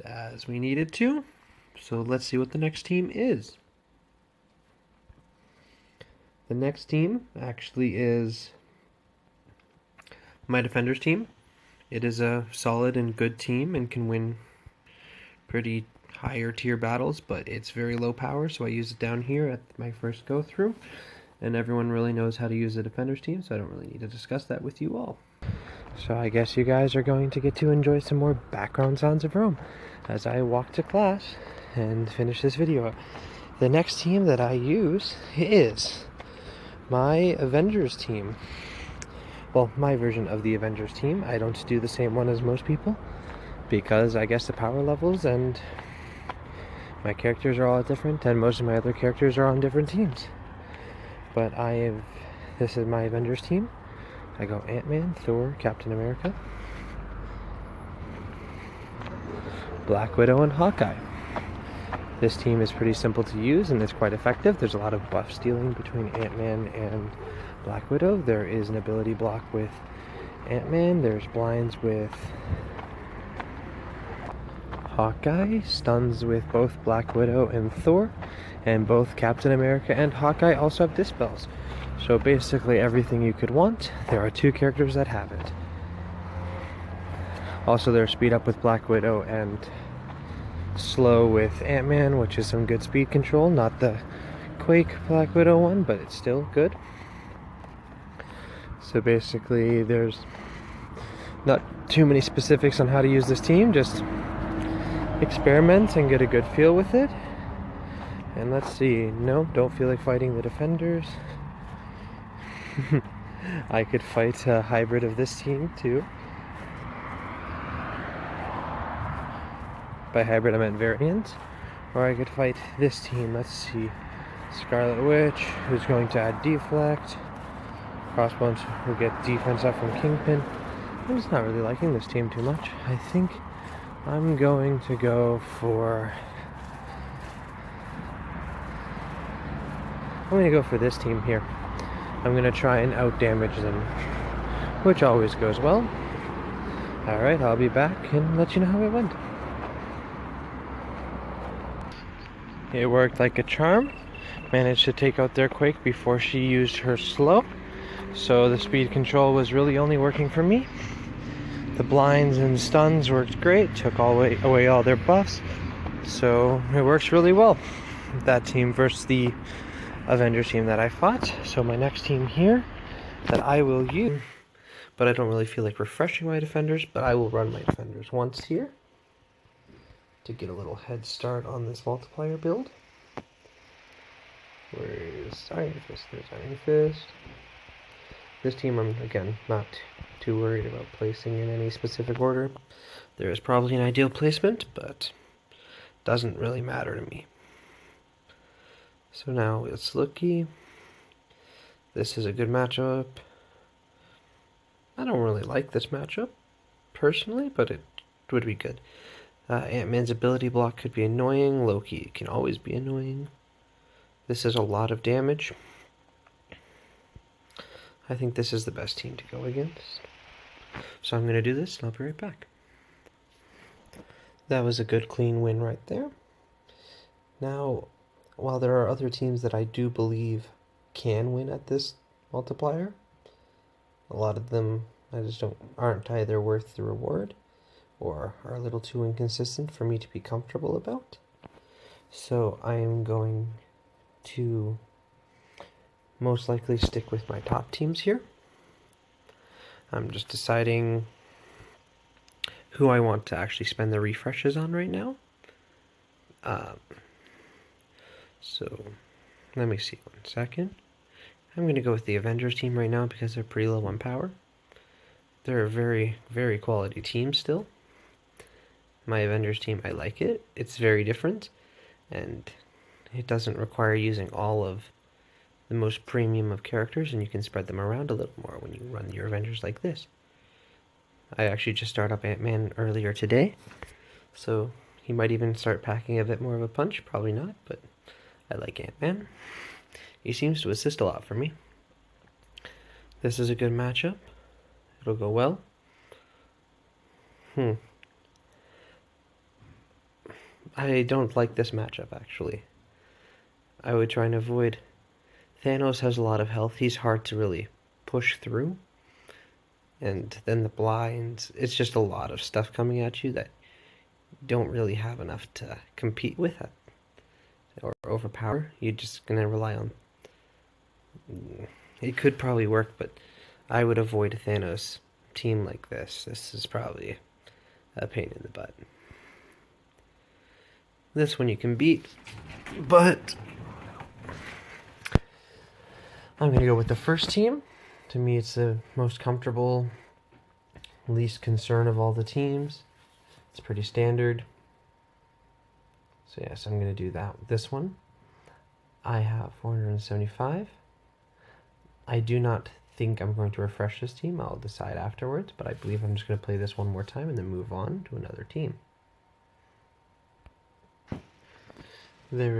as we needed to. So let's see what the next team is. The next team actually is my Defenders team. It is a solid and good team and can win pretty higher tier battles, but it's very low power, so I use it down here at my first go through. And everyone really knows how to use the Defenders team, so I don't really need to discuss that with you all. So I guess you guys are going to get to enjoy some more background sounds of Rome as I walk to class and finish this video up. The next team that I use is my Avengers team. Well, my version of the Avengers team. I don't do the same one as most people because I guess the power levels and my characters are all different, and most of my other characters are on different teams. But this is my Avengers team. I go Ant-Man, Thor, Captain America, Black Widow, and Hawkeye. This team is pretty simple to use and it's quite effective. There's a lot of buff stealing between Ant-Man and Black Widow. There is an ability block with Ant-Man. There's blinds with Hawkeye, stuns with both Black Widow and Thor, and both Captain America and Hawkeye also have dispels. So basically everything you could want, there are two characters that have it. Also there's speed up with Black Widow and slow with Ant-Man, which is some good speed control. Not the Quake Black Widow one, but it's still good. So basically there's not too many specifics on how to use this team, just experiment and get a good feel with it. And let's see, no, don't feel like fighting the Defenders. I could fight a hybrid of this team too. By hybrid I meant variant. Or I could fight this team. Let's see, Scarlet Witch, who's going to add deflect. Crossbones will get defense up from Kingpin. I'm just not really liking this team too much. I think I'm going to go for this team here. I'm going to try and out-damage them, which always goes well. Alright, I'll be back and let you know how it went. It worked like a charm. Managed to take out their Quake before she used her slow. So the speed control was really only working for me. The blinds and stuns worked great, took away all their buffs. So it works really well. That team versus the Avengers team that I fought. So my next team here that I will use, but I don't really feel like refreshing my Defenders, but I will run my Defenders once here to get a little head start on this multiplier build. Where's Iron Fist? There's Iron Fist. This team I'm, again, not too worried about placing in any specific order. There is probably an ideal placement, but doesn't really matter to me. So now it's Loki. This is a good matchup. I don't really like this matchup, personally, but it would be good. Ant-Man's ability block could be annoying. Loki can always be annoying. This is a lot of damage. I think this is the best team to go against. So I'm going to do this and I'll be right back. That was a good clean win right there. Now, while there are other teams that I do believe can win at this multiplier, a lot of them aren't either worth the reward or are a little too inconsistent for me to be comfortable about. So I am going to most likely stick with my top teams here. I'm just deciding who I want to actually spend the refreshes on right now. So let me see 1 second. I'm going to go with the Avengers team right now because they're pretty low on power. They're a very, very quality team still. My Avengers team, I like it. It's very different, and it doesn't require using all of the most premium of characters, and you can spread them around a little more when you run your Avengers like this. I actually just started up Ant-Man earlier today, so he might even start packing a bit more of a punch. Probably not, but I like Ant-Man. He seems to assist a lot for me. This is a good matchup. It'll go well. I don't like this matchup, actually. I would try and avoid... Thanos has a lot of health. He's hard to really push through. And then the blinds, it's just a lot of stuff coming at you that you don't really have enough to compete with or overpower. You're just going to rely on... It could probably work, but I would avoid a Thanos team like this. This is probably a pain in the butt. This one you can beat, but I'm going to go with the first team. To me, it's the most comfortable, least concern of all the teams. It's pretty standard. So yes, I'm going to do that. This one, I have 475. I do not think I'm going to refresh this team. I'll decide afterwards, but I believe I'm just going to play this one more time and then move on to another team. There